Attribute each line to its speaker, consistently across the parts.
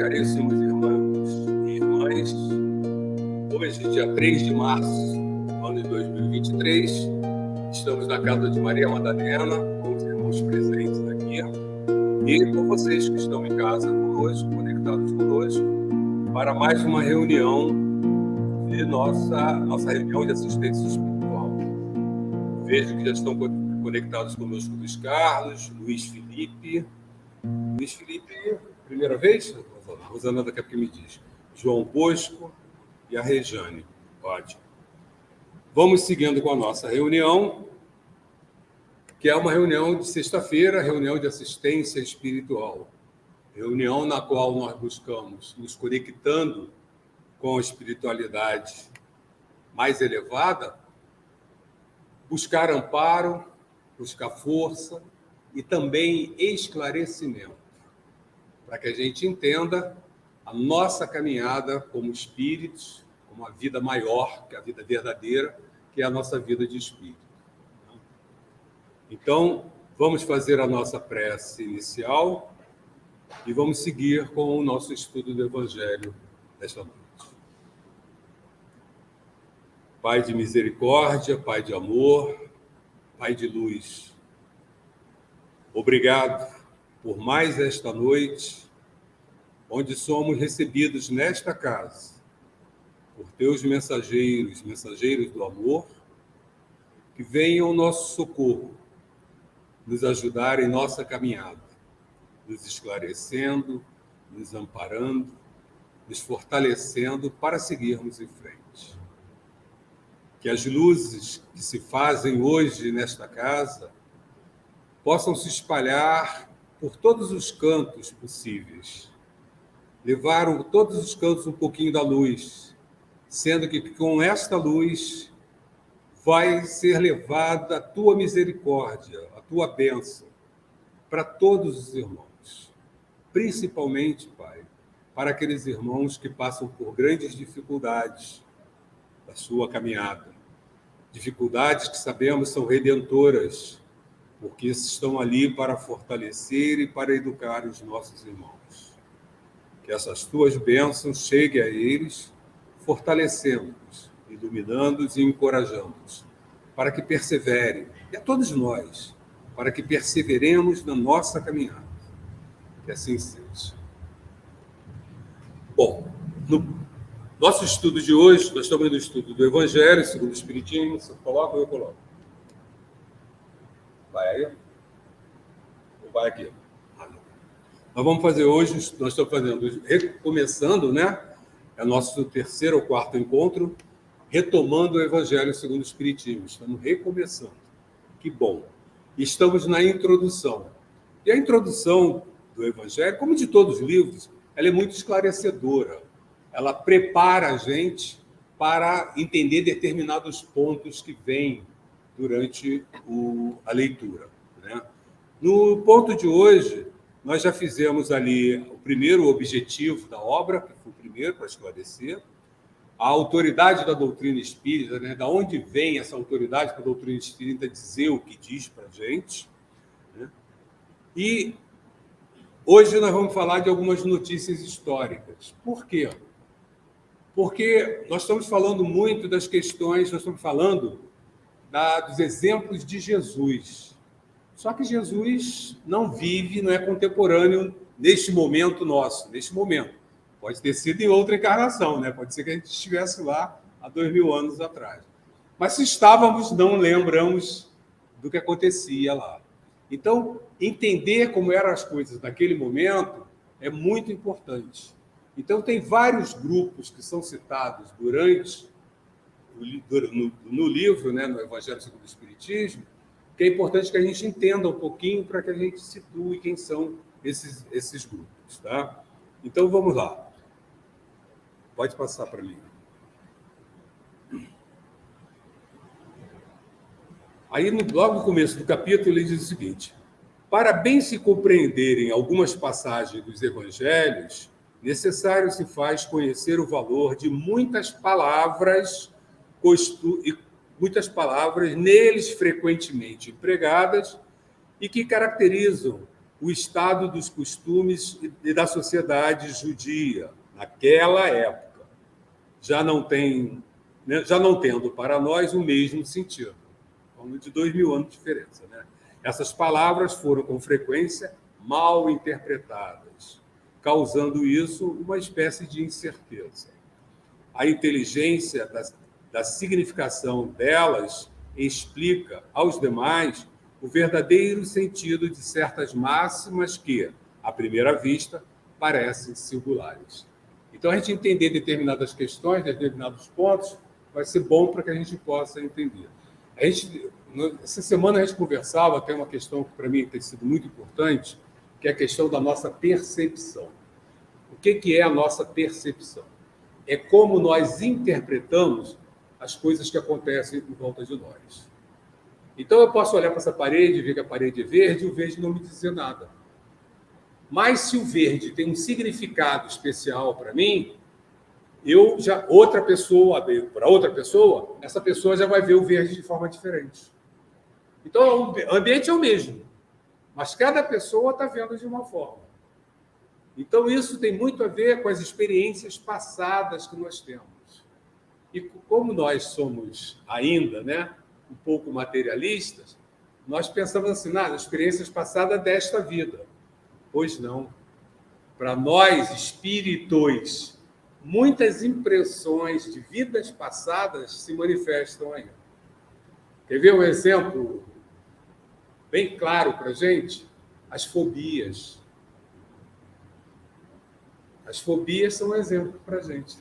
Speaker 1: caríssimos irmãos e irmãs, hoje, dia 3 de março do ano de 2023, estamos na casa de Maria Madalena, com os irmãos presentes aqui, e com vocês que estão em casa conosco, conectados conosco, para mais uma reunião de nossa reunião de assistência espiritual. Vejo que já estão conectados conosco Luiz Carlos, Luiz Felipe, primeira vez? Rosana daqui a pouco me diz. João Bosco e a Rejane. Ótimo. Vamos seguindo com a nossa reunião, que é uma reunião de sexta-feira, reunião de assistência espiritual. Reunião na qual nós buscamos nos conectando com a espiritualidade mais elevada, buscar amparo, buscar força e também esclarecimento, para que a gente entenda a nossa caminhada como espíritos, como a vida maior, que é a vida verdadeira, que é a nossa vida de espírito. Então, vamos fazer a nossa prece inicial e vamos seguir com o nosso estudo do Evangelho desta noite. Pai de misericórdia, Pai de amor, Pai de luz, obrigado por mais esta noite, onde somos recebidos nesta casa, por teus mensageiros do amor, que venham ao nosso socorro, nos ajudar em nossa caminhada, nos esclarecendo, nos amparando, nos fortalecendo para seguirmos em frente. Que as luzes que se fazem hoje nesta casa possam se espalhar por todos os cantos possíveis. Levaram todos os cantos um pouquinho da luz, sendo que com esta luz vai ser levada a tua misericórdia, a tua bênção, para todos os irmãos. Principalmente, Pai, para aqueles irmãos que passam por grandes dificuldades da sua caminhada. Dificuldades que sabemos são redentoras, porque estão ali para fortalecer e para educar os nossos irmãos. Que essas tuas bênçãos cheguem a eles, fortalecendo-os, iluminando-os e encorajando-os, para que perseverem, e a todos nós, para que perseveremos na nossa caminhada. Que assim seja. Bom, no nosso estudo de hoje, nós estamos no estudo do Evangelho segundo o Espiritismo. Você coloca ou eu coloco? Vai aí? Ou vai aqui? Nós vamos fazer hoje, nós estamos fazendo, recomeçando, né? É o nosso terceiro ou quarto encontro, retomando o Evangelho segundo o Espiritismo. Estamos recomeçando. Que bom. Estamos na introdução. E a introdução do Evangelho, como de todos os livros, ela é muito esclarecedora. Ela prepara a gente para entender determinados pontos que vêm durante a leitura, né? No ponto de hoje, nós já fizemos ali o primeiro objetivo da obra, que foi o primeiro para esclarecer, a autoridade da doutrina espírita, né? Da onde vem essa autoridade para a doutrina espírita dizer o que diz para a gente, né? E hoje nós vamos falar de algumas notícias históricas. Por quê? Porque nós estamos falando muito das questões, nós estamos falando dos exemplos de Jesus. Só que Jesus não vive, não é contemporâneo neste momento nosso, neste momento. Pode ter sido em outra encarnação, né? Pode ser que a gente estivesse lá há 2000 anos atrás. Mas se estávamos, não lembramos do que acontecia lá. Então, entender como eram as coisas naquele momento é muito importante. Então, tem vários grupos que são citados durante no livro, né, no Evangelho segundo o Espiritismo, que é importante que a gente entenda um pouquinho para que a gente situe quem são esses grupos. Tá? Então, vamos lá. Pode passar para mim. Aí, logo no começo do capítulo, ele diz o seguinte: para bem se compreenderem algumas passagens dos evangelhos, necessário se faz conhecer o valor de muitas palavras neles frequentemente empregadas e que caracterizam o estado dos costumes e da sociedade judia naquela época, já não tendo para nós o mesmo sentido. Vamos de 2000 anos de diferença, né? Essas palavras foram com frequência mal interpretadas, causando isso uma espécie de incerteza. A inteligência da significação delas explica aos demais o verdadeiro sentido de certas máximas que, à primeira vista, parecem singulares. Então, a gente entender determinadas questões, determinados pontos, vai ser bom para que a gente possa entender. Essa semana a gente conversava, tem uma questão que para mim tem sido muito importante, que é a questão da nossa percepção. O que é a nossa percepção? É como nós interpretamos as coisas que acontecem em volta de nós. Então, eu posso olhar para essa parede e ver que a parede é verde e o verde não me dizer nada. Mas se o verde tem um significado especial para mim, outra pessoa, essa pessoa já vai ver o verde de forma diferente. Então, o ambiente é o mesmo, mas cada pessoa está vendo de uma forma. Então, isso tem muito a ver com as experiências passadas que nós temos. E como nós somos ainda, um pouco materialistas, nós pensamos assim, nas experiências passadas desta vida. Pois não. Para nós, espíritos, muitas impressões de vidas passadas se manifestam aí. Quer ver um exemplo bem claro para a gente? As fobias. As fobias são um exemplo para a gente,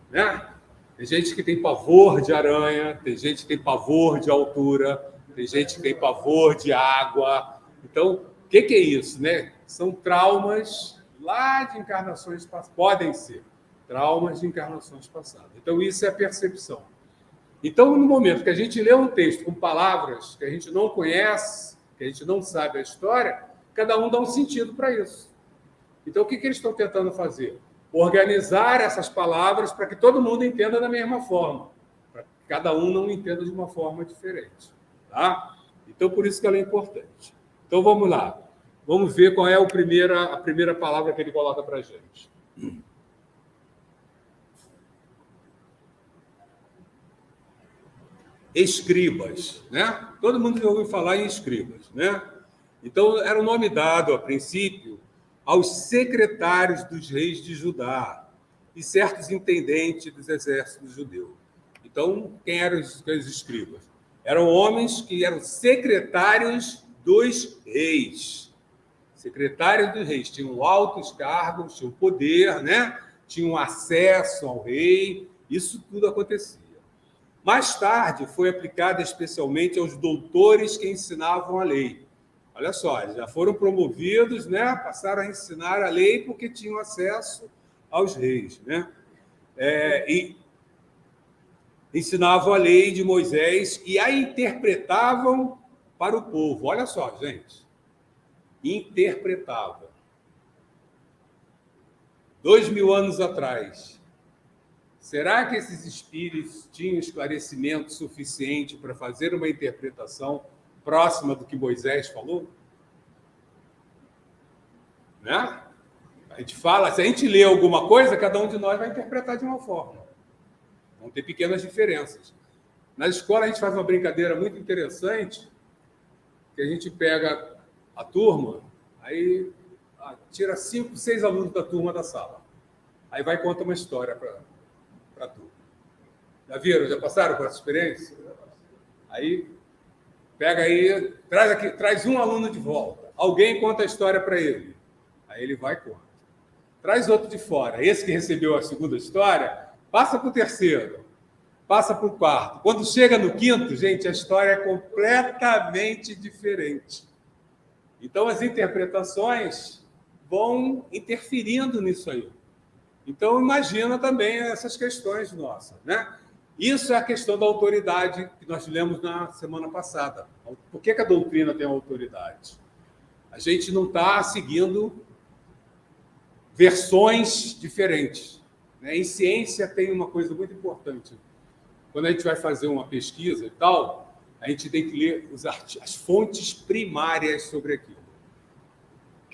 Speaker 1: né? Tem gente que tem pavor de aranha, tem gente que tem pavor de altura, tem gente que tem pavor de água. Então, o que é isso, né? São traumas lá de encarnações passadas. Podem ser traumas de encarnações passadas. Então, isso é a percepção. Então, no momento que a gente lê um texto com palavras que a gente não conhece, que a gente não sabe a história, cada um dá um sentido para isso. Então, o que eles estão tentando fazer? Organizar essas palavras para que todo mundo entenda da mesma forma, para que cada um não entenda de uma forma diferente. Tá? Então, por isso que ela é importante. Então, vamos lá. Vamos ver qual é a primeira palavra que ele coloca para a gente. Escribas, né? Todo mundo já ouviu falar em escribas, né? Então, era o nome dado, a princípio, aos secretários dos reis de Judá e certos intendentes dos exércitos judeus. Então, quem eram os escribas? Eram homens que eram secretários dos reis. Secretários dos reis. Tinham altos cargos, tinham poder, né? Tinham acesso ao rei. Isso tudo acontecia. Mais tarde, foi aplicado especialmente aos doutores que ensinavam a lei. Olha só, eles já foram promovidos, né? Passaram a ensinar a lei porque tinham acesso aos reis, né? E ensinavam a lei de Moisés e a interpretavam para o povo. Olha só, gente. Interpretavam. 2000 anos atrás. Será que esses espíritos tinham esclarecimento suficiente para fazer uma interpretação próxima do que Moisés falou? Né? A gente fala, se a gente lê alguma coisa, cada um de nós vai interpretar de uma forma. Vão ter pequenas diferenças. Na escola, a gente faz uma brincadeira muito interessante, que a gente pega a turma, aí tira 5, 6 alunos da turma da sala. Aí vai e conta uma história para a turma. Já viram? Já passaram por essa experiência? Aí pega aí, traz um aluno de volta. Alguém conta a história para ele. Aí ele vai e conta. Traz outro de fora. Esse que recebeu a segunda história, passa para o terceiro, passa para o quarto. Quando chega no quinto, gente, a história é completamente diferente. Então, as interpretações vão interferindo nisso aí. Então, imagina também essas questões nossas, né? Isso é a questão da autoridade que nós lemos na semana passada. Por que a doutrina tem autoridade? A gente não está seguindo versões diferentes, né? Em ciência tem uma coisa muito importante. Quando a gente vai fazer uma pesquisa e tal, a gente tem que ler as fontes primárias sobre aquilo.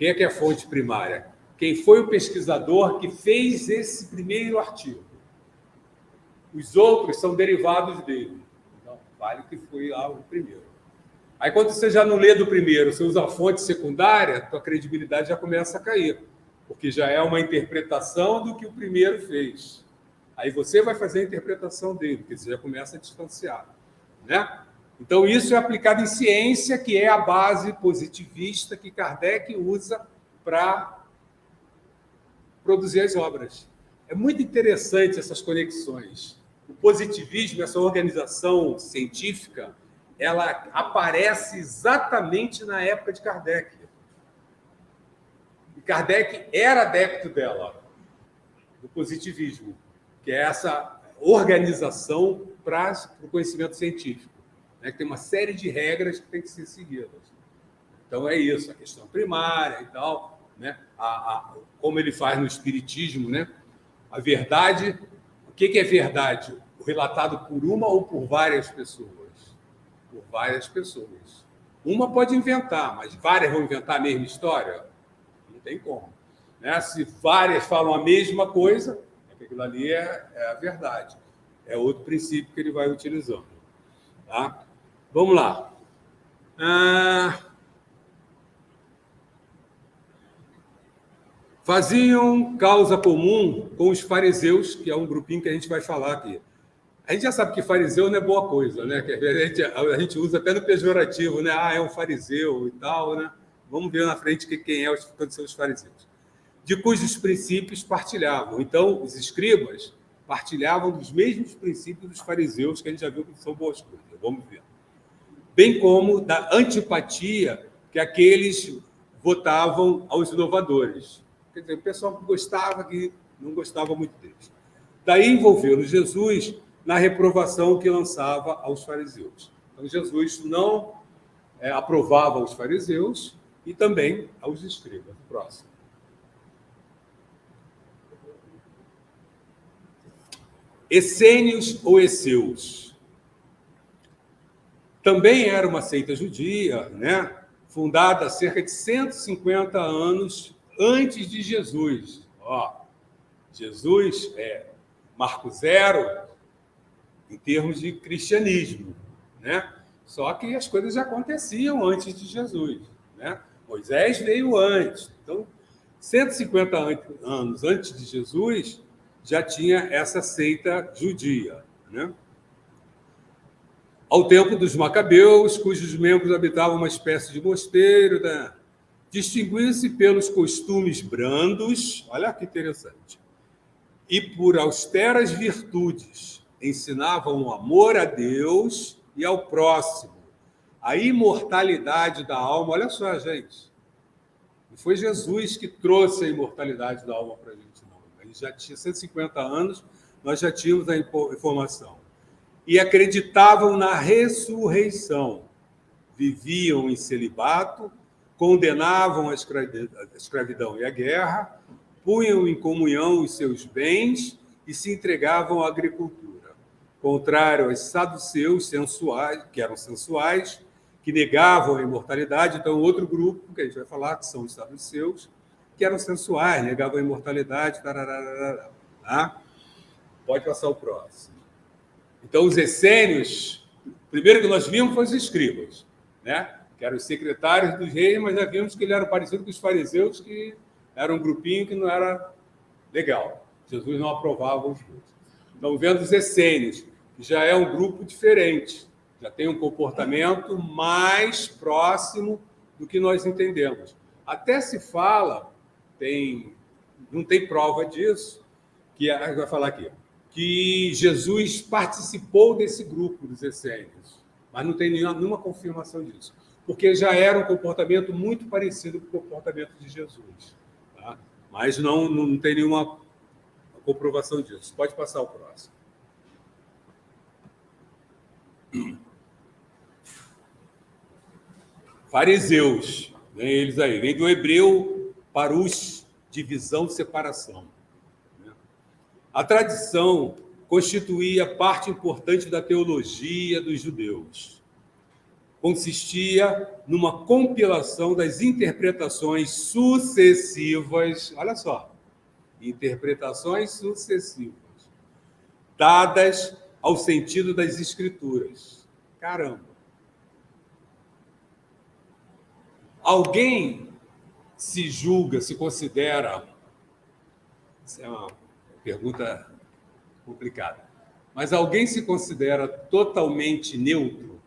Speaker 1: Quem é que é a fonte primária? Quem foi o pesquisador que fez esse primeiro artigo. Os outros são derivados dele. Então, vale que foi lá o primeiro. Aí, quando você já não lê do primeiro, você usa a fonte secundária, a tua credibilidade já começa a cair, porque já é uma interpretação do que o primeiro fez. Aí você vai fazer a interpretação dele, porque você já começa a distanciar, né? Então, isso é aplicado em ciência, que é a base positivista que Kardec usa para produzir as obras. É muito interessante essas conexões. O positivismo, essa organização científica, ela aparece exatamente na época de Kardec. E Kardec era adepto dela, do positivismo, que é essa organização para o conhecimento científico, né? Que tem uma série de regras que tem que ser seguidas. Então, é isso, a questão primária e tal, né? Como ele faz no Espiritismo, né? A verdade, o que é verdade? O relatado por uma ou por várias pessoas? Por várias pessoas. Uma pode inventar, mas várias vão inventar a mesma história? Não tem como, né? Se várias falam a mesma coisa, aquilo ali é a verdade. É outro princípio que ele vai utilizando. Tá? Vamos lá. Faziam causa comum com os fariseus, que é um grupinho que a gente vai falar aqui. A gente já sabe que fariseu não é boa coisa, né? Que a gente usa até no pejorativo, né? Ah, é um fariseu e tal, né? Vamos ver na frente quem são os fariseus. De cujos princípios partilhavam. Então, os escribas partilhavam dos mesmos princípios dos fariseus, que a gente já viu que são boas coisas. Vamos ver. Bem como da antipatia que aqueles votavam aos inovadores. Quer dizer, o pessoal que gostava, que não gostava muito deles. Daí envolveu Jesus na reprovação que lançava aos fariseus. Então, Jesus não aprovava os fariseus e também aos escribas. Próximo. Essênios ou Esseus. Também era uma seita judia, né? Fundada há cerca de 150 anos antes de Jesus. Jesus é marco zero em termos de cristianismo, né? Só que as coisas já aconteciam antes de Jesus, né? Moisés veio antes. Então, 150 anos antes de Jesus, já tinha essa seita judia, né? Ao tempo dos Macabeus, cujos membros habitavam uma espécie de mosteiro, né? Distinguiam-se pelos costumes brandos, olha que interessante, e por austeras virtudes. Ensinavam o amor a Deus e ao próximo, a imortalidade da alma. Olha só, gente, não foi Jesus que trouxe a imortalidade da alma para a gente, não. A gente já tinha 150 anos, nós já tínhamos a informação. E acreditavam na ressurreição. Viviam em celibato, condenavam a escravidão e a guerra, punham em comunhão os seus bens e se entregavam à agricultura. Contrário aos saduceus sensuais, que eram sensuais, que negavam a imortalidade. Então, outro grupo, que a gente vai falar, que são os saduceus, que eram sensuais, negavam a imortalidade. Tá? Pode passar o próximo. Então, os essênios, primeiro que nós vimos foi os escribas, né? Que eram os secretários dos reis, mas já vimos que eles eram parecidos com os fariseus, que era um grupinho que não era legal. Jesus não aprovava os dois. Então, vendo os essênios, que já é um grupo diferente, já tem um comportamento mais próximo do que nós entendemos. Até se fala, não tem prova disso, que a gente vai falar aqui, que Jesus participou desse grupo dos essênios, mas não tem nenhuma confirmação disso, porque já era um comportamento muito parecido com o comportamento de Jesus. Tá? Mas não tem nenhuma comprovação disso. Pode passar o próximo. Fariseus, vem eles aí, vem do hebreu parus, divisão, separação. A tradição constituía parte importante da teologia dos judeus. consistia numa compilação das interpretações sucessivas, olha só, interpretações sucessivas, dadas ao sentido das Escrituras. Caramba! Alguém se julga, se considera... Essa é uma pergunta complicada. Mas alguém se considera totalmente neutro,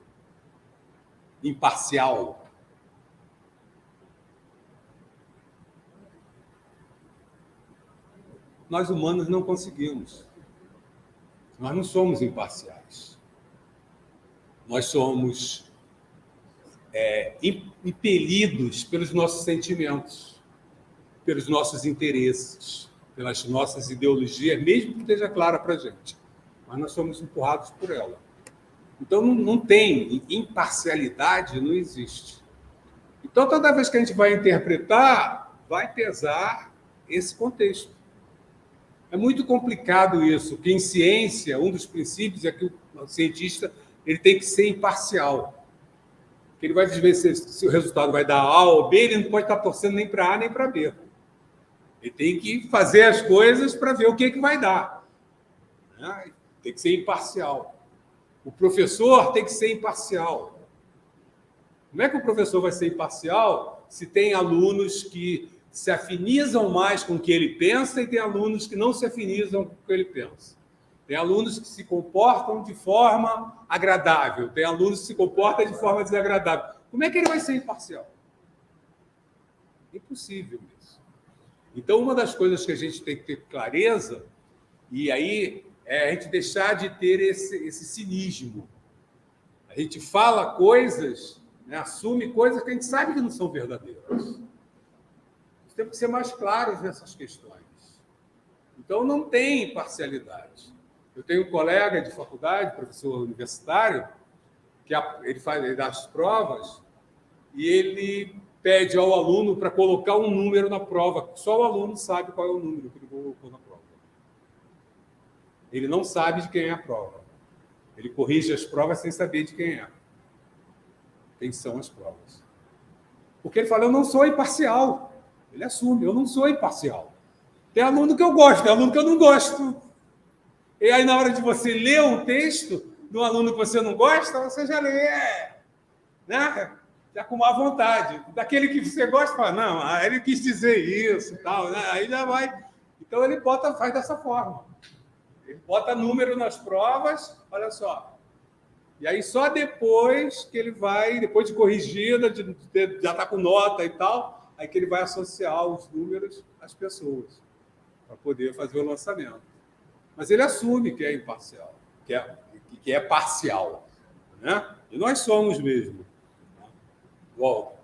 Speaker 1: imparcial? Nós humanos não conseguimos. Nós não somos imparciais. Nós somos impelidos pelos nossos sentimentos, pelos nossos interesses, pelas nossas ideologias, mesmo que esteja clara para a gente. Mas nós somos empurrados por ela. Então, não tem imparcialidade, não existe. Então, toda vez que a gente vai interpretar, vai pesar esse contexto. É muito complicado isso, porque em ciência, um dos princípios é que o cientista ele tem que ser imparcial. Ele vai ver se o resultado vai dar A ou B, ele não pode estar torcendo nem para A nem para B. Ele tem que fazer as coisas para ver o que vai dar. Tem que ser imparcial. O professor tem que ser imparcial. Como é que o professor vai ser imparcial se tem alunos que se afinizam mais com o que ele pensa e tem alunos que não se afinizam com o que ele pensa? Tem alunos que se comportam de forma agradável, tem alunos que se comportam de forma desagradável. Como é que ele vai ser imparcial? Impossível isso. Então, uma das coisas que a gente tem que ter clareza, e aí é a gente deixar de ter esse cinismo. A gente fala coisas, né, assume coisas que a gente sabe que não são verdadeiras. Temos que ser mais claros nessas questões. Então, não tem imparcialidade. Eu tenho um colega de faculdade, professor universitário, que ele dá as provas e ele pede ao aluno para colocar um número na prova. Só o aluno sabe qual é o número que ele colocou na prova. Ele não sabe de quem é a prova. Ele corrige as provas sem saber de quem é. Quem são as provas. Porque ele fala, eu não sou imparcial. Ele assume, eu não sou imparcial. Tem aluno que eu gosto, tem aluno que eu não gosto. E aí, na hora de você ler um texto de um aluno que você não gosta, você já lê, né? Já com má vontade. Daquele que você gosta, fala, não, ele quis dizer isso, tal, né? Aí já vai. Então, ele faz dessa forma. Ele bota número nas provas, olha só. E aí, só depois que ele vai, depois de corrigida, já está com nota e tal, aí que ele vai associar os números às pessoas, para poder fazer o lançamento. Mas ele assume que é imparcial, que é parcial. Né? E nós somos mesmo. Volta.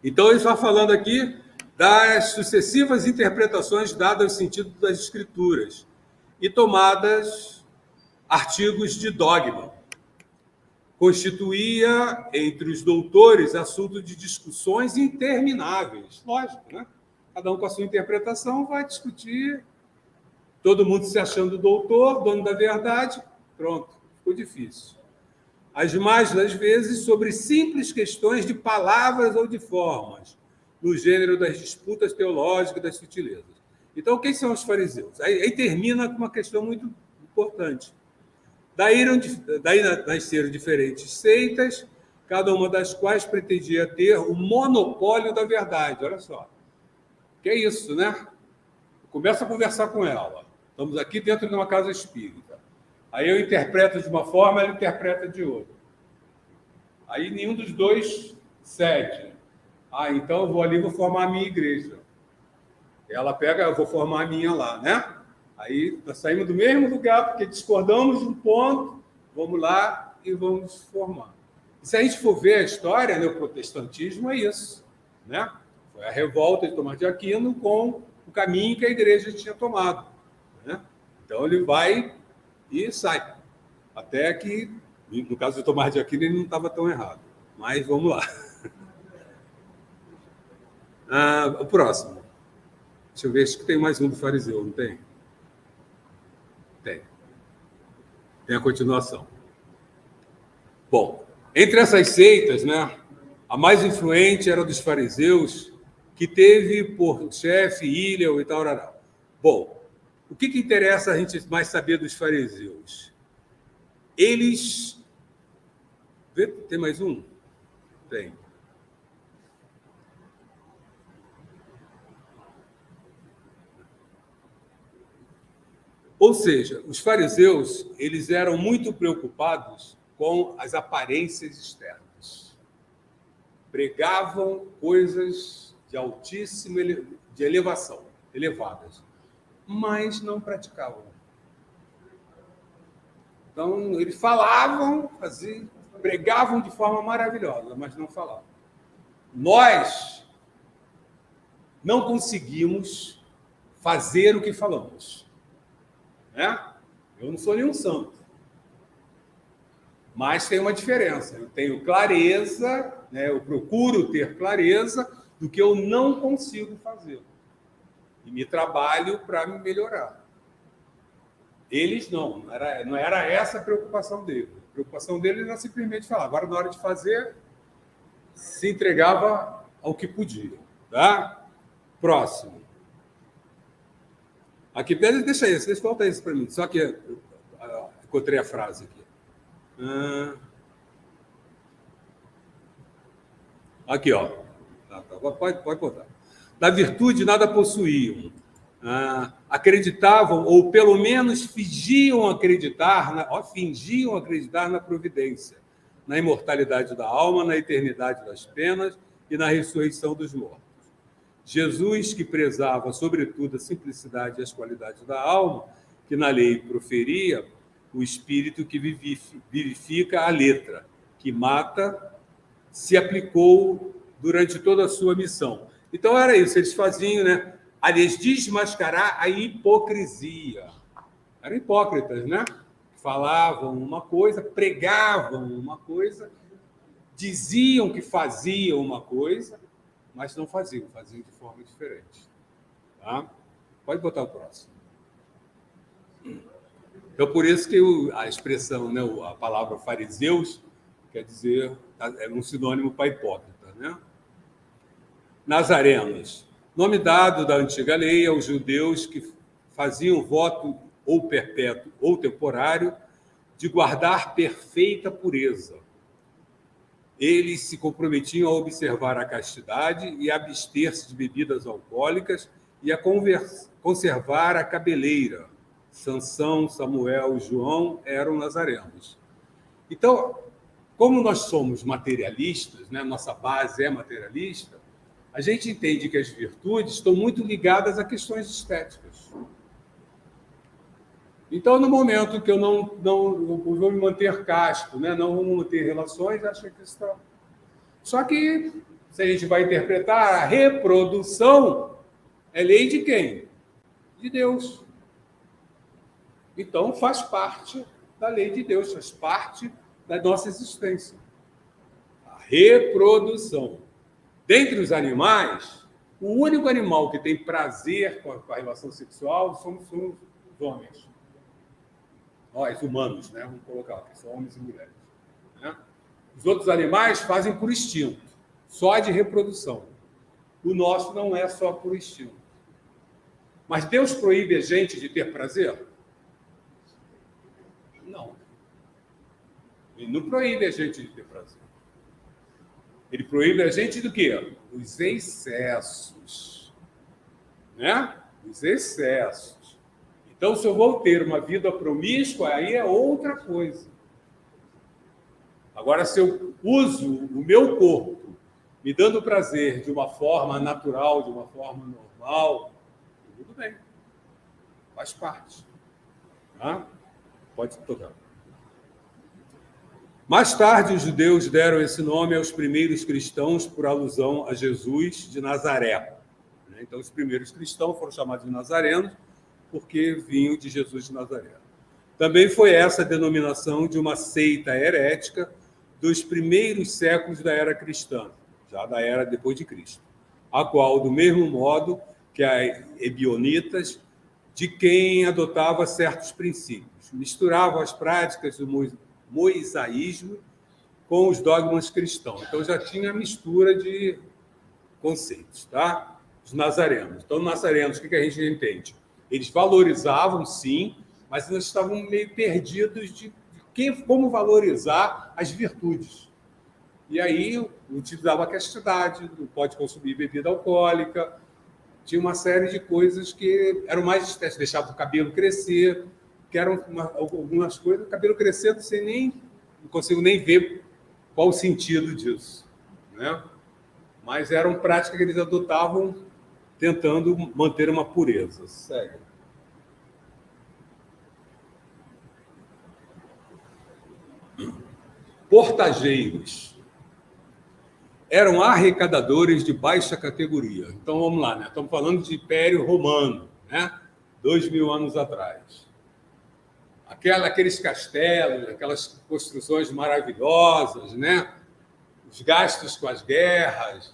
Speaker 1: Então, ele está falando aqui das sucessivas interpretações dadas ao sentido das Escrituras e tomadas artigos de dogma. Constituía, entre os doutores, assunto de discussões intermináveis. Lógico, né? Cada um com a sua interpretação vai discutir. Todo mundo se achando doutor, dono da verdade, pronto, ficou difícil. As mais das vezes sobre simples questões de palavras ou de formas, no gênero das disputas teológicas e das sutilezas. Então, quem são os fariseus? Aí termina com uma questão muito importante. Daí nasceram diferentes seitas, cada uma das quais pretendia ter o monopólio da verdade. Olha só. Que é isso, né? Começa a conversar com ela. Estamos aqui dentro de uma casa espírita. Aí eu interpreto de uma forma, ela interpreta de outra. Aí nenhum dos dois cede. Então eu vou ali e vou formar a minha igreja. Ela pega, eu vou formar a minha lá, né? Aí nós saímos do mesmo lugar, porque discordamos de um ponto, vamos lá e vamos formar. E se a gente for ver a história, né, o protestantismo é isso, né? Foi a revolta de Tomás de Aquino com o caminho que a igreja tinha tomado. Né? Então, ele vai e sai. Até que, no caso de Tomás de Aquino, ele não estava tão errado. Mas vamos lá. O próximo. Deixa eu ver, acho que tem mais um do fariseu, não tem? Tem. Tem a continuação. Bom, entre essas seitas, né, a mais influente era a dos fariseus, que teve por chefe Hillel e tal. Bom, o que interessa a gente mais saber dos fariseus? Eles... Tem mais um? Tem. Ou seja, os fariseus, eles eram muito preocupados com as aparências externas. Pregavam coisas de altíssima de elevação, elevadas, mas não praticavam. Então, eles falavam, pregavam de forma maravilhosa, mas não falavam. Nós não conseguimos fazer o que falamos. Né? Eu não sou nenhum santo. Mas tem uma diferença. Eu tenho clareza, né? Eu procuro ter clareza do que eu não consigo fazer. E me trabalho para me melhorar. Eles não era essa a preocupação deles. A preocupação deles era simplesmente falar. Agora, na hora de fazer, se entregava ao que podia. Tá? Próximo. Aqui, deixa isso, falta isso para mim. Só que encontrei a frase aqui. Aqui, ó. Pode botar. Da virtude nada possuíam. Acreditavam, ou pelo menos fingiam acreditar na providência, na imortalidade da alma, na eternidade das penas e na ressurreição dos mortos. Jesus, que prezava, sobretudo, a simplicidade e as qualidades da alma, que na lei proferia, o espírito que vivifica a letra, que mata, se aplicou durante toda a sua missão. Então, era isso, eles faziam, né? Aliás, desmascarar a hipocrisia. Eram hipócritas, né? Falavam uma coisa, pregavam uma coisa, diziam que faziam uma coisa, mas não faziam de forma diferente. Tá? Pode botar o próximo. Então, por isso que a expressão, né, a palavra fariseus, quer dizer, é um sinônimo para hipócrita. Né? Nazarenos, nome dado da antiga lei aos judeus que faziam voto ou perpétuo ou temporário de guardar perfeita pureza. Eles se comprometiam a observar a castidade e a abster-se de bebidas alcoólicas e a conservar a cabeleira. Sansão, Samuel, João eram nazarenos. Então, como nós somos materialistas, né, nossa base é materialista, a gente entende que as virtudes estão muito ligadas a questões estéticas. Então, no momento que eu não vou me manter casto, né, não vou manter relações, acho que isso está... Só que, se a gente vai interpretar, a reprodução é lei de quem? De Deus. Então, faz parte da lei de Deus, faz parte da nossa existência. A reprodução. Dentre os animais, o único animal que tem prazer com a relação sexual somos os homens. Nós, humanos, né? Vamos colocar aqui, são homens e mulheres. Né? Os outros animais fazem por instinto, só de reprodução. O nosso não é só por instinto. Mas Deus proíbe a gente de ter prazer? Não. Ele não proíbe a gente de ter prazer. Ele proíbe a gente do quê? Os excessos. Né? Os excessos. Então, se eu vou ter uma vida promíscua, aí é outra coisa. Agora, se eu uso o meu corpo me dando prazer de uma forma natural, de uma forma normal, tudo bem. Faz parte. Tá? Pode tocar. Mais tarde, os judeus deram esse nome aos primeiros cristãos por alusão a Jesus de Nazaré. Então, os primeiros cristãos foram chamados de nazarenos porque vinham de Jesus de Nazaré. Também foi essa a denominação de uma seita herética dos primeiros séculos da era cristã, já da era depois de Cristo, a qual, do mesmo modo que as ebionitas, de quem adotava certos princípios, misturavam as práticas do moisaísmo com os dogmas cristãos. Então, já tinha mistura de conceitos, tá? Os nazarenos. Então, os nazarenos, o que a gente entende? Eles valorizavam, sim, mas nós estavam meio perdidos de como valorizar as virtudes. E aí, utilizava a castidade, não pode consumir bebida alcoólica, tinha uma série de coisas que eram mais... Deixava o cabelo crescer, que eram algumas coisas, o cabelo crescendo não consigo nem ver qual o sentido disso, né? Mas eram práticas que eles adotavam tentando manter uma pureza. Segue. Portageiros eram arrecadadores de baixa categoria. Então, vamos lá, né? Estamos falando de Império Romano, né? 2000 anos atrás. Aqueles castelos, aquelas construções maravilhosas, né? Os gastos com as guerras,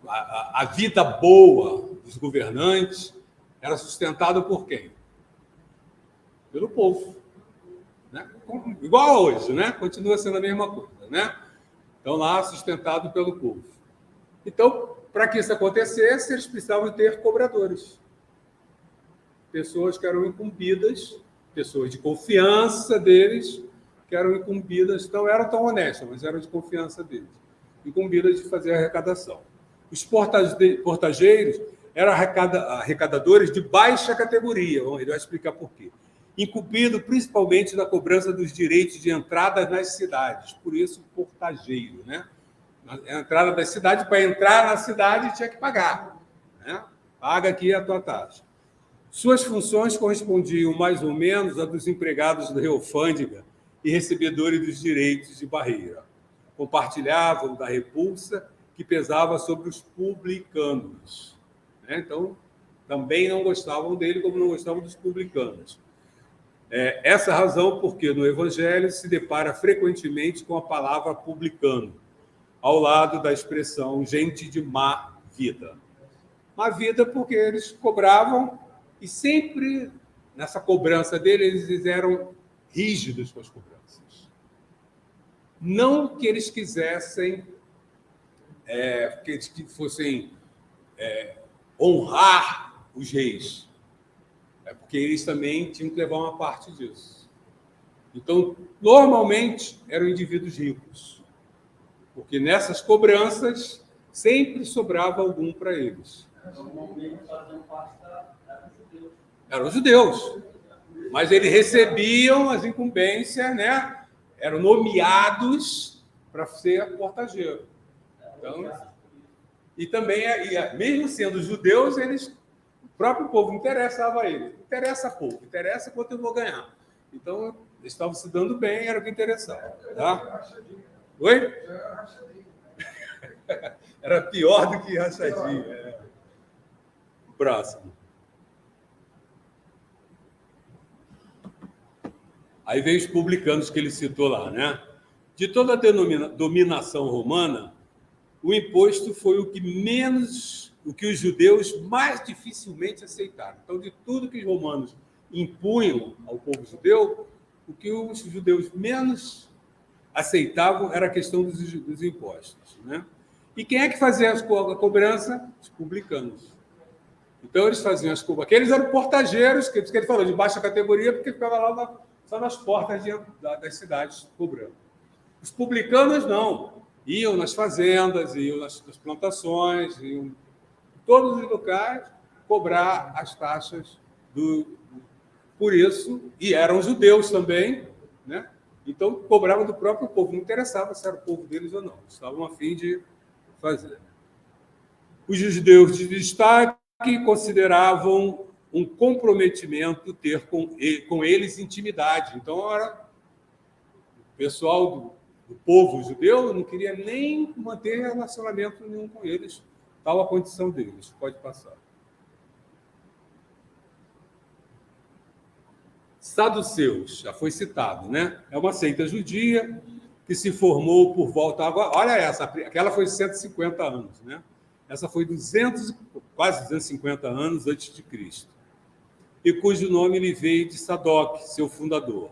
Speaker 1: a vida boa dos governantes era sustentada por quem? Pelo povo. Né? Igual a hoje, né? Continua sendo a mesma coisa, né? Então, lá, sustentado pelo povo. Então, para que isso acontecesse, eles precisavam ter cobradores. Pessoas que eram incumbidas, pessoas de confiança deles, que eram incumbidas, não eram tão honestas, mas eram de confiança deles, incumbidas de fazer a arrecadação. Os portageiros eram arrecadadores de baixa categoria, ele vai explicar por quê. Incumbido principalmente da cobrança dos direitos de entrada nas cidades, por isso portageiro, né? A entrada das cidades, para entrar na cidade tinha que pagar, né? Paga aqui a tua taxa. Suas funções correspondiam mais ou menos a dos empregados da alfândega e recebedores dos direitos de barreira. Compartilhavam da repulsa que pesava sobre os publicanos, né? Então, também não gostavam dele, como não gostavam dos publicanos. Essa razão porque no Evangelho se depara frequentemente com a palavra publicano, ao lado da expressão gente de má vida. Má vida porque eles cobravam e sempre, nessa cobrança deles, eles eram rígidos com as cobranças. Não que eles quisessem que eles fossem honrar os reis, porque eles também tinham que levar uma parte disso. Então, normalmente, eram indivíduos ricos, porque nessas cobranças sempre sobrava algum para eles.
Speaker 2: Normalmente faziam parte eram judeus.
Speaker 1: Eram judeus, mas eles recebiam as incumbências, né? Eram nomeados para ser portageiro. Então, e também, mesmo sendo judeus, o próprio povo interessava a eles. Interessa pouco, interessa quanto eu vou ganhar. Então, eles estavam se dando bem, era o que interessava. Tá? Oi? Era pior do que rachadinha. Próximo. Aí vem os publicanos que ele citou lá, né? De toda a dominação romana, o imposto foi o que os judeus mais dificilmente aceitaram. Então, de tudo que os romanos impunham ao povo judeu, o que os judeus menos aceitavam era a questão dos impostos, né? E quem é que fazia a cobrança? Os publicanos. Então, eles faziam as cobranças. Aqueles eram portageiros, que ele falou, de baixa categoria, porque ficava lá só nas portas das cidades cobrando. Os publicanos, não. Iam nas fazendas, iam nas plantações, iam em todos os locais cobrar as taxas por isso, e eram judeus também, né? Então, cobravam do próprio povo. Não interessava se era o povo deles ou não. Estavam a fim de fazer. Os judeus de destaque consideravam um comprometimento ter com eles intimidade. Então, era o pessoal do povo judeu não queria nem manter relacionamento nenhum com eles, tal a condição deles. Pode passar. Saduceus, já foi citado, né? É uma seita judia que se formou por volta... Agora, olha essa, aquela foi 150 anos, né? Essa foi quase 250 anos antes de Cristo, e cujo nome lhe veio de Sadoc, seu fundador.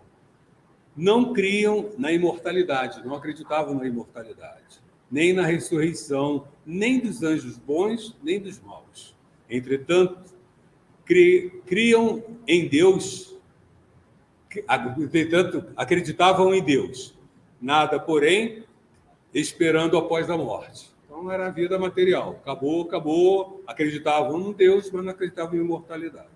Speaker 1: não criam na imortalidade, não acreditavam na imortalidade, nem na ressurreição, nem dos anjos bons, nem dos maus. Entretanto, criam em Deus, entretanto, acreditavam em Deus. Nada, porém, esperando após a morte. Então, era a vida material. Acabou. Acreditavam em Deus, mas não acreditavam em imortalidade.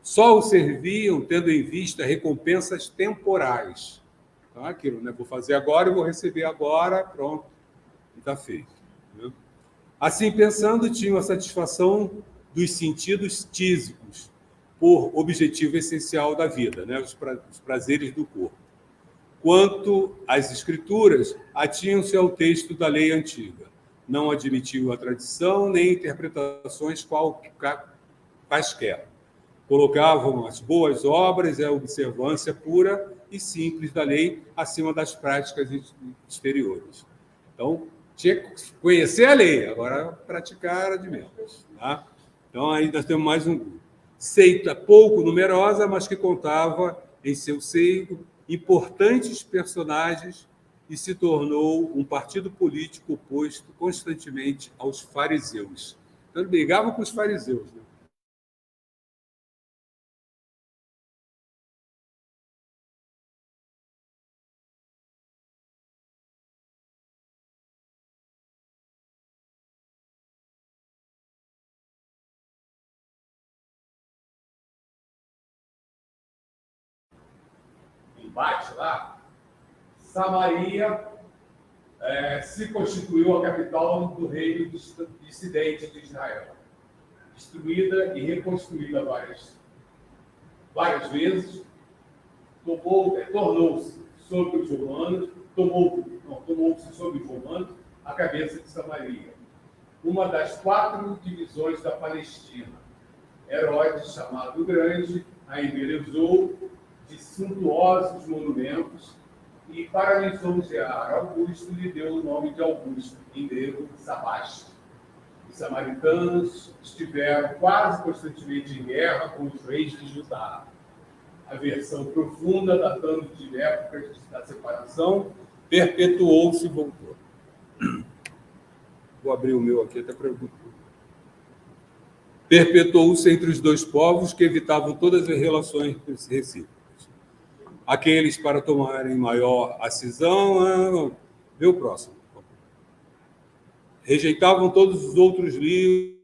Speaker 1: Só o serviam tendo em vista recompensas temporais. Então, aquilo, né? Vou fazer agora, eu vou receber agora, pronto, e está feito. Né? Assim pensando, tinham a satisfação dos sentidos tísicos, por objetivo essencial da vida, né? Os prazeres do corpo. Quanto às escrituras, atinham-se ao texto da lei antiga. Não admitiam a tradição nem interpretações quaisquer. Colocavam as boas obras e a observância pura e simples da lei acima das práticas exteriores. Então, tinha que conhecer a lei, agora praticar era de menos. Tá? Então, aí nós temos mais um grupo. Seita pouco numerosa, mas que contava em seu seio importantes personagens e se tornou um partido político oposto constantemente aos fariseus. Então, ele brigava com os fariseus, né? Embate lá, Samaria se constituiu a capital do reino dissidente de Israel, destruída e reconstruída várias vezes, tornou-se sobre os romanos, tomou-se sobre os romanos a cabeça de Samaria, uma das 4 divisões da Palestina. Herodes, chamado Grande, a embelezou de suntuosos monumentos e, para lisonjear Augusto, lhe deu o nome de Augusto, em grego, Sabaste. Os samaritanos estiveram quase constantemente em guerra com os reis de Judá. A versão profunda, datando de épocas da separação, perpetuou-se e voltou. Vou abrir o meu aqui até para eu... Perpetuou-se entre os dois povos que evitavam todas as relações recíprocas. Aqueles para tomarem maior acisão, vê o próximo. Rejeitavam todos os outros livros.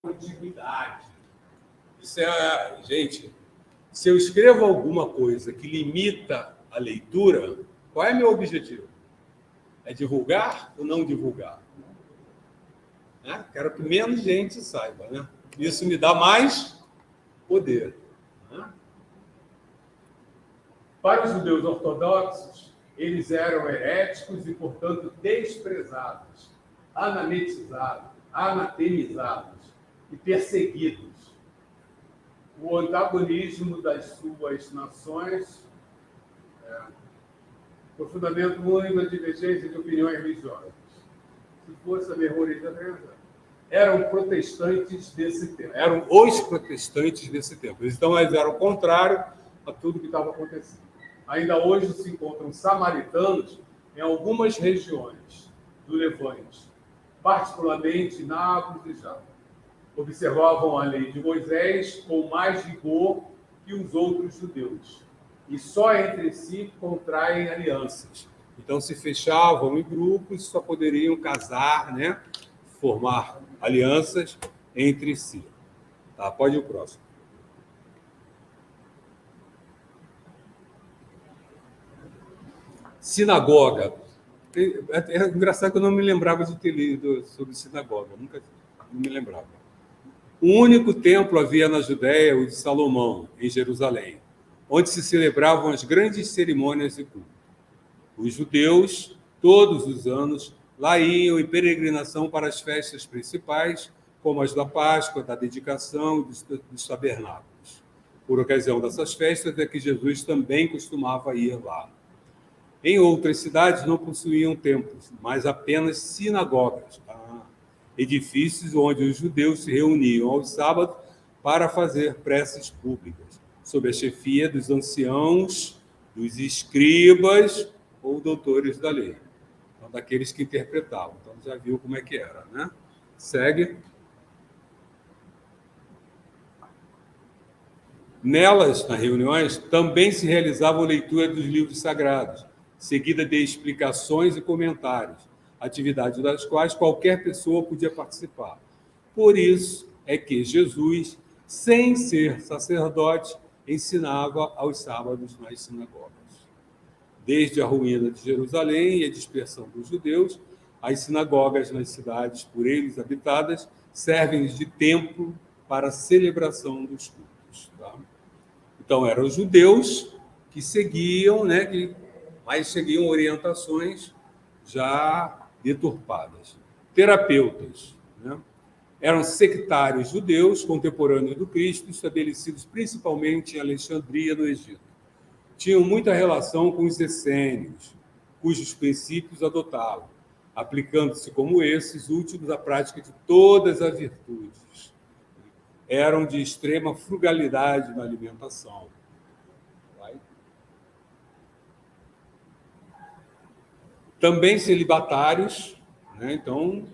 Speaker 1: Antiguidade. Isso é, gente, se eu escrevo alguma coisa que limita a leitura, qual é meu objetivo? É divulgar ou não divulgar? Né? Quero que menos gente saiba, né? Isso me dá mais poder. Né? Para os judeus ortodoxos, eles eram heréticos e, portanto, desprezados, anatemizados e perseguidos. O antagonismo das suas nações, aprofundamento único da divergência de opiniões religiosas. Se fosse a memória, eram protestantes desse tempo. Eram os protestantes desse tempo. Então, eles eram contrários a tudo que estava acontecendo. Ainda hoje se encontram samaritanos em algumas regiões do Levante, particularmente Nápoles e Jaffa. Observavam a lei de Moisés com mais rigor que os outros judeus, e só entre si contraem alianças. Então, se fechavam em grupos, só poderiam casar, né? Formar alianças entre si. Tá, pode ir o próximo. Sinagoga. É engraçado que eu não me lembrava de ter lido sobre sinagoga, nunca não me lembrava. Um único templo havia na Judéia, o de Salomão, em Jerusalém, onde se celebravam as grandes cerimônias de culto. Os judeus, todos os anos, lá iam em peregrinação para as festas principais, como as da Páscoa, da dedicação e dos tabernáculos. Por ocasião dessas festas é que Jesus também costumava ir lá. Em outras cidades não possuíam templos, mas apenas sinagogas, edifícios onde os judeus se reuniam aos sábados para fazer preces públicas, sob a chefia dos anciãos, dos escribas ou doutores da lei, então, daqueles que interpretavam. Então, já viu como é que era, né? Segue. Nelas, nas reuniões, também se realizava a leitura dos livros sagrados, seguida de explicações e comentários, atividades das quais qualquer pessoa podia participar. Por isso é que Jesus, sem ser sacerdote, ensinava aos sábados nas sinagogas. Desde a ruína de Jerusalém e a dispersão dos judeus, as sinagogas nas cidades por eles habitadas servem de templo para a celebração dos cultos. Tá? Então, eram os judeus que seguiam, mas seguiam orientações já deturpadas. Terapeutas, né? Eram sectários judeus contemporâneos do Cristo, estabelecidos principalmente em Alexandria, no Egito. Tinham muita relação com os essênios, cujos princípios adotavam, aplicando-se como esses últimos à prática de todas as virtudes. Eram de extrema frugalidade na alimentação. Também celibatários, né? Então,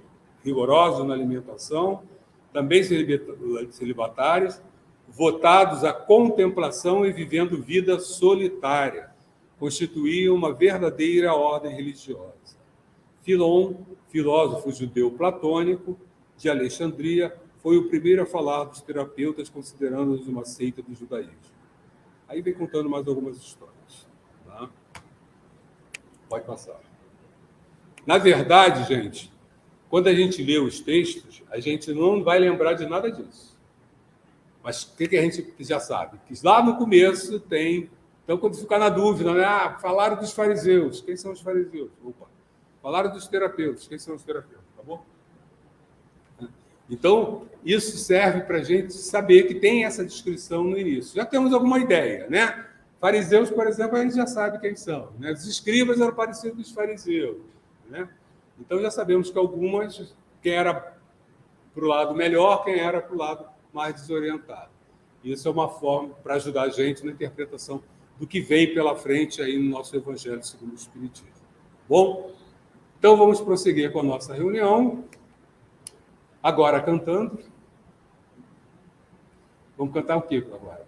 Speaker 1: rigorosos na alimentação, também celibatários, votados à contemplação e vivendo vida solitária, constituíam uma verdadeira ordem religiosa. Filon, filósofo judeu platônico de Alexandria, foi o primeiro a falar dos terapeutas, considerando-os uma seita do judaísmo. Aí vem contando mais algumas histórias. Tá? Pode passar. Na verdade, gente, quando a gente lê os textos, a gente não vai lembrar de nada disso. Mas o que a gente já sabe? Que lá no começo tem... Então, quando ficar na dúvida, né? Falaram dos fariseus. Quem são os fariseus? Opa. Falaram dos terapeutas. Quem são os terapeutas? Tá bom? Então, isso serve para a gente saber que tem essa descrição no início. Já temos alguma ideia, né? Fariseus, por exemplo, a gente já sabe quem são. Né? Os escribas eram parecidos com os fariseus. Né? Então, já sabemos que algumas, quem era para o lado melhor, quem era para o lado mais desorientado. Isso é uma forma para ajudar a gente na interpretação do que vem pela frente aí no nosso Evangelho segundo o Espiritismo. Bom, então vamos prosseguir com a nossa reunião. Agora cantando. Vamos cantar o quê agora?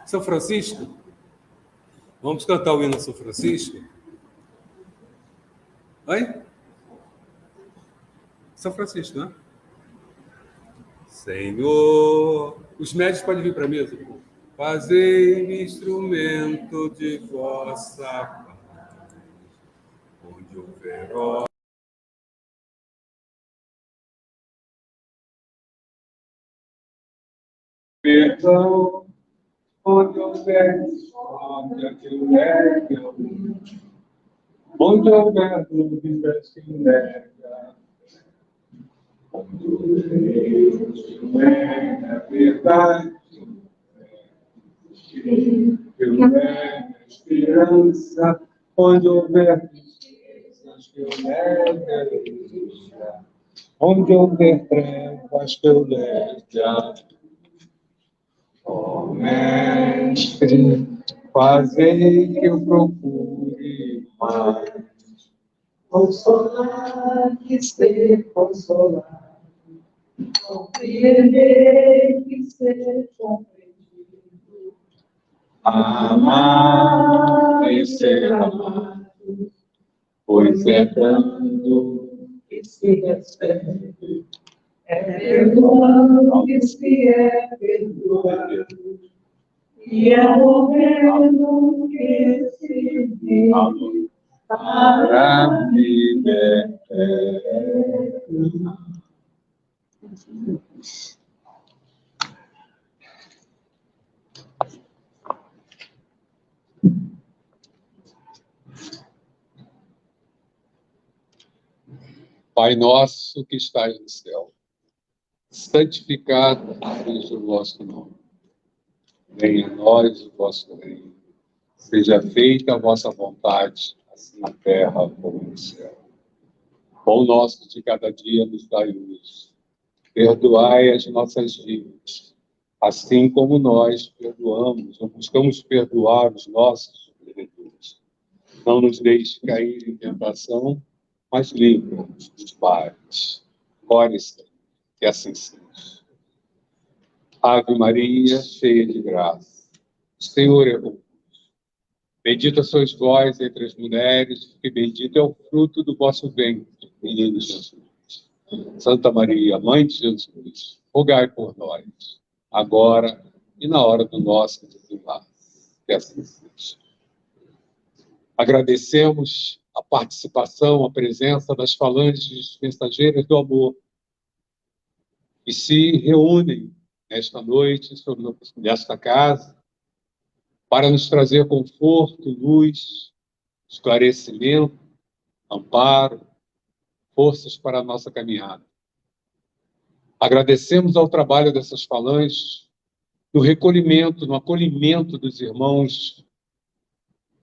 Speaker 1: São Francisco? Vamos cantar o hino São Francisco? Oi? São Francisco, né? Senhor, os médicos podem vir para a mesa. Fazei-me instrumento de vossa paz, onde houver perdão, onde houver discórdia que o leve ao mundo, onde houver dúvidas que nega, onde houver que é a verdade, que houver esperança, onde houver tristezas que eu leve a alegria, onde houver trevas que eu leve a luz. Ó Mestre, fazei que eu procure mais consolar e ser consolado, compreender e ser compreendido, amar e ser amado, pois é dando que se recebe, é perdoando que se é perdoado, e é morrendo que se vive para viver eterno.
Speaker 3: Pai nosso que estais no céu, santificado seja o vosso nome. Venha a nós o vosso reino. Seja feita a vossa vontade, assim na terra como no céu. Pão nosso de cada dia nos dai hoje. Perdoai as nossas dívidas, assim como nós perdoamos ou buscamos perdoar os nossos devedores. Não nos deixe cair em tentação, mas livra-nos dos males. Glória a Deus, que assim seja. Ave Maria, cheia de graça, o Senhor é convosco. Bendita sois vós entre as mulheres, e bendito é o fruto do vosso ventre, menino Jesus. Santa Maria, Mãe de Jesus, rogai por nós, agora e na hora do nosso desenlace. Que assim seja. Agradecemos a participação, a presença das falanges mensageiras do amor, que se reúnem nesta noite, nesta casa, para nos trazer conforto, luz, esclarecimento, amparo, forças para a nossa caminhada. Agradecemos ao trabalho dessas falanges, no recolhimento, no acolhimento dos irmãos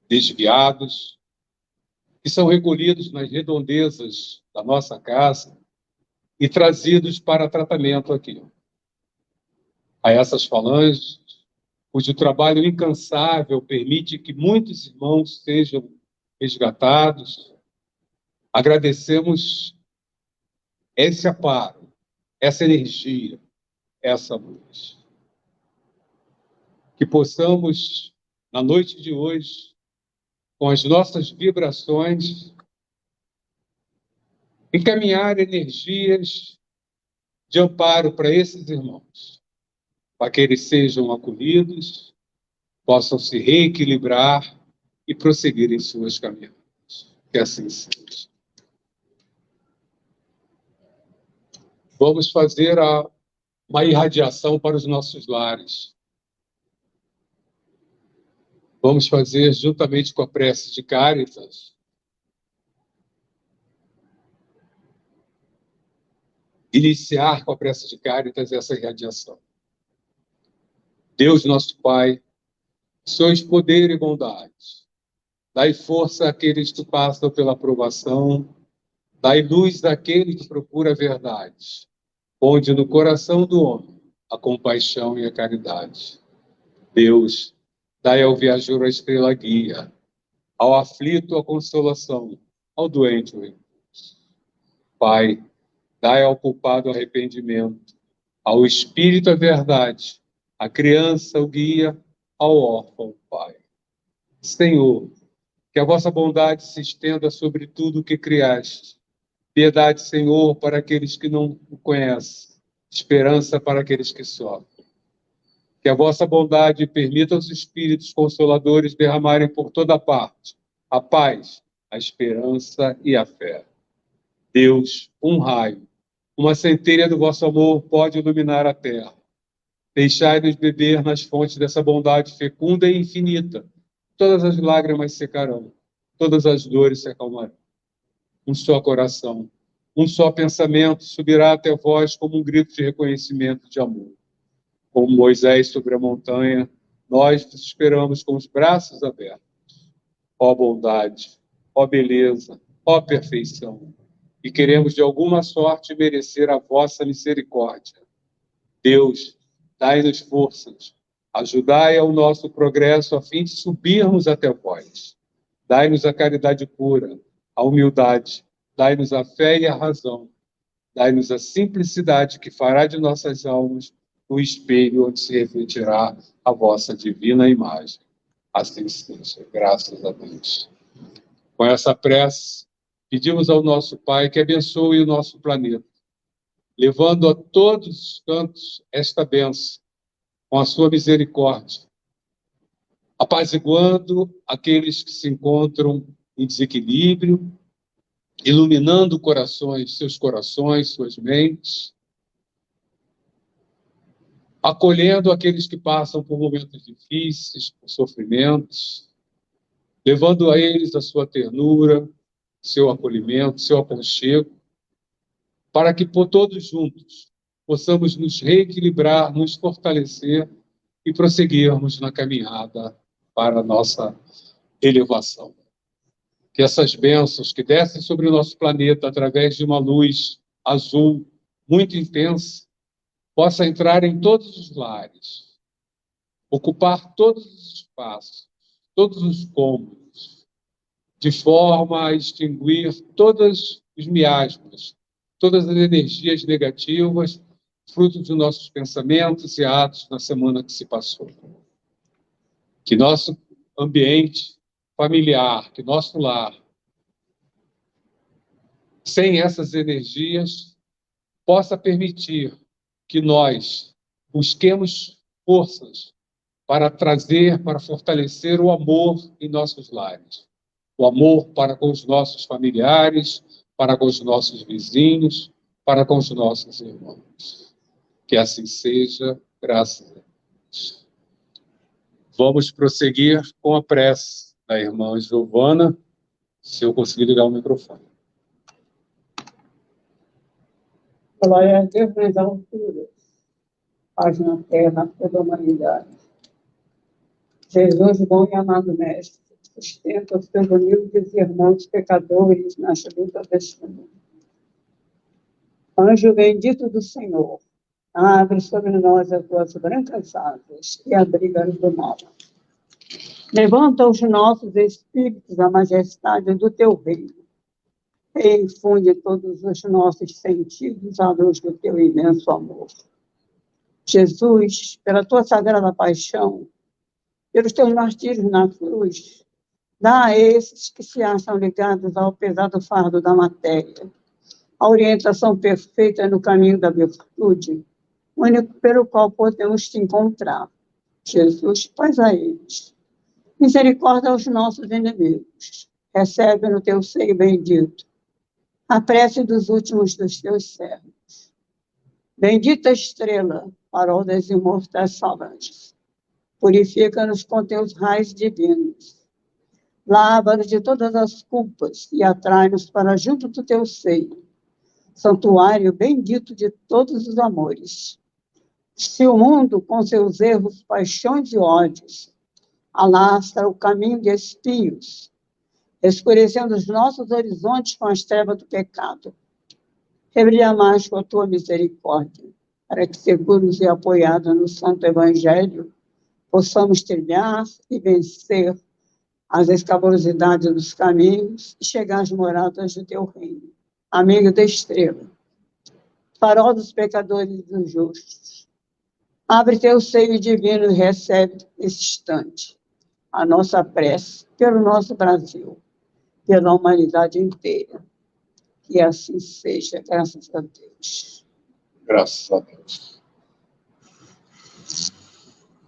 Speaker 3: desviados, que são recolhidos nas redondezas da nossa casa e trazidos para tratamento aqui. A essas falanges, cujo trabalho incansável permite que muitos irmãos sejam resgatados, agradecemos esse amparo, essa energia, essa luz. Que possamos, na noite de hoje, com as nossas vibrações, encaminhar energias de amparo para esses irmãos, para que eles sejam acolhidos, possam se reequilibrar e prosseguir em suas caminhadas. Que assim seja. Vamos fazer uma irradiação para os nossos lares. Vamos fazer, juntamente com a prece de Cáritas, iniciar com a prece de Cáritas essa irradiação. Deus, nosso Pai, sois poder e bondade. Dai força àqueles que passam pela aprovação. Dai luz àquele que procura a verdade. Ponde no coração do homem a compaixão e a caridade. Deus, dai ao viajero a estrela guia, ao aflito a consolação, ao doente o repouso. Pai, dai ao culpado arrependimento, ao espírito a verdade, à criança o guia, ao órfão o Pai. Senhor, que a vossa bondade se estenda sobre tudo o que criaste. Piedade, Senhor, para aqueles que não o conhecem, esperança para aqueles que sofrem. Que a vossa bondade permita aos espíritos consoladores derramarem por toda parte a paz, a esperança e a fé. Deus, um raio, uma centelha do vosso amor pode iluminar a terra. Deixai-nos beber nas fontes dessa bondade fecunda e infinita. Todas as lágrimas secarão, todas as dores se acalmarão. Um só coração, um só pensamento subirá até vós como um grito de reconhecimento de amor. Como Moisés sobre a montanha, nós vos esperamos com os braços abertos. Ó bondade, ó beleza, ó perfeição, e queremos de alguma sorte merecer a vossa misericórdia. Deus, dai-nos forças, ajudai ao nosso progresso a fim de subirmos até vós. Dai-nos a caridade pura, a humildade, dai-nos a fé e a razão. Dai-nos a simplicidade que fará de nossas almas o espelho onde se refletirá a vossa divina imagem. Assim seja, graças a Deus. Com essa prece, pedimos ao nosso Pai que abençoe o nosso planeta, levando a todos os cantos esta bênção, com a sua misericórdia, apaziguando aqueles que se encontram em desequilíbrio, iluminando seus corações, suas mentes, acolhendo aqueles que passam por momentos difíceis, por sofrimentos, levando a eles a sua ternura, seu acolhimento, seu aconchego, para que por todos juntos possamos nos reequilibrar, nos fortalecer e prosseguirmos na caminhada para a nossa elevação. Que essas bênçãos que descem sobre o nosso planeta através de uma luz azul muito intensa possa entrar em todos os lares, ocupar todos os espaços, todos os cômodos, de forma a extinguir todos os miasmas, todas as energias negativas, fruto dos nossos pensamentos e atos na semana que se passou. Que nosso ambiente familiar, que nosso lar, sem essas energias, possa permitir que nós busquemos forças para trazer, para fortalecer o amor em nossos lares. O amor para com os nossos familiares, para com os nossos vizinhos, para com os nossos irmãos. Que assim seja, graças a Deus. Vamos prosseguir com a prece da irmã Giovana, se eu conseguir ligar o microfone.
Speaker 4: Glória a Deus nas alturas, paz na terra, toda a humanidade. Jesus, bom e amado Mestre, sustenta os teus humildes irmãos pecadores nesta luta deste mundo. Anjo bendito do Senhor, abre sobre nós as tuas brancas asas e abriga-nos do mal. Levanta os nossos espíritos à majestade do teu reino e infunde todos os nossos sentidos à luz do teu imenso amor. Jesus, pela tua sagrada paixão, pelos teus martírios na cruz, dá a esses que se acham ligados ao pesado fardo da matéria a orientação perfeita no caminho da virtude, único pelo qual podemos te encontrar. Jesus, faz a eles misericórdia aos nossos inimigos. Recebe no teu seio bendito a prece dos últimos dos teus servos. Bendita estrela, farol das imortais falanges, purifica-nos com teus raios divinos. Lava-nos de todas as culpas e atrai-nos para junto do teu seio, santuário bendito de todos os amores. Se o mundo, com seus erros, paixões e ódios, alastra o caminho de espios, escurecendo os nossos horizontes com as trevas do pecado, rebrilha mais com a tua misericórdia, para que, seguros e apoiados no Santo Evangelho, possamos trilhar e vencer as escabrosidades dos caminhos e chegar às moradas do teu reino. Amigo da estrela, farol dos pecadores e dos justos, abre teu seio divino e recebe nesse instante a nossa prece pelo nosso Brasil, pela humanidade inteira. Que assim seja, graças a Deus.
Speaker 3: Graças a Deus.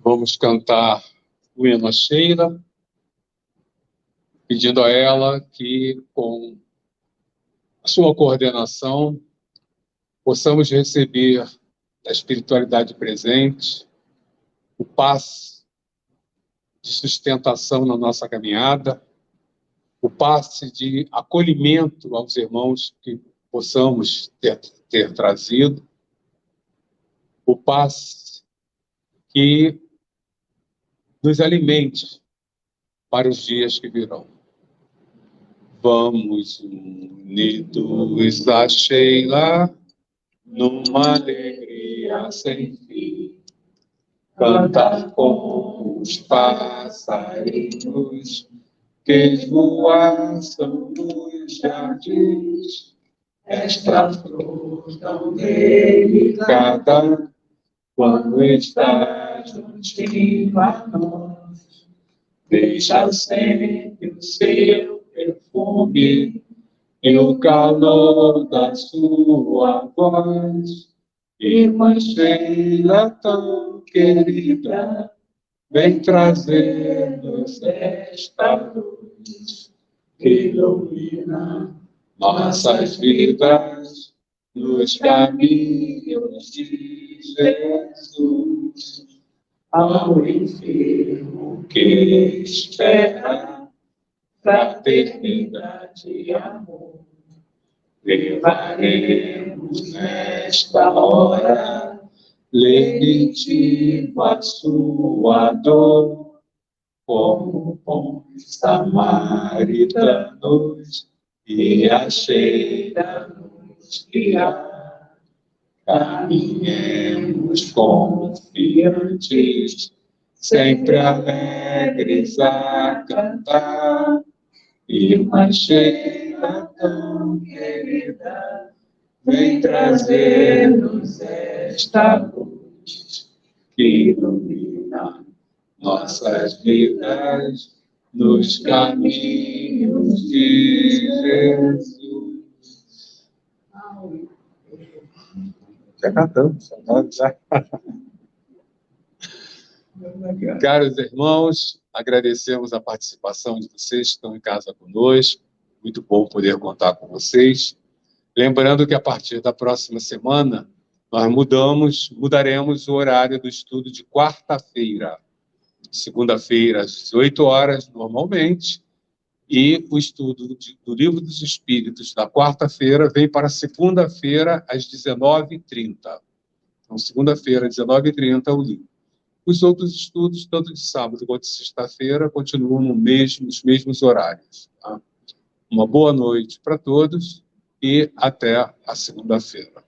Speaker 3: Vamos cantar o hino a Sheila, pedindo a ela que, com a sua coordenação, possamos receber da espiritualidade presente o passe de sustentação na nossa caminhada, o passe de acolhimento aos irmãos que possamos ter trazido, o passe que nos alimente para os dias que virão. Vamos unidos a Sheila, numa alegria sem fim, cantar com os passarinhos que esvoaçam nos jardins, esta flor tão delicada, quando está juntinho a nós, deixa sempre o seu perfume e o calor da sua voz. Irmã Sheila tão querida, vem trazer-nos esta luz que ilumina nossas vidas nos caminhos de Jesus. Ao enfermo que espera fraternidade e amor, levaremos nesta hora, lenitivo a sua dor, como bons samaritanos, e a cheira nos guiar. Caminhemos confiantes, sempre alegres a cantar, irmã cheira tão querida, vem trazer-nos esta luz que ilumina nossas vidas nos caminhos de Jesus. Já cantamos, já. Caros irmãos, agradecemos a participação de vocês que estão em casa conosco. Muito bom poder contar com vocês. Lembrando que a partir da próxima semana, nós mudaremos o horário do estudo de quarta-feira. Segunda-feira, às 18 horas, normalmente, e o estudo do Livro dos Espíritos da quarta-feira vem para segunda-feira, às 19h30. Então, segunda-feira, às 19h30, o livro. Os outros estudos, tanto de sábado quanto de sexta-feira, continuam nos mesmos horários. Tá? Uma boa noite para todos e até a segunda-feira.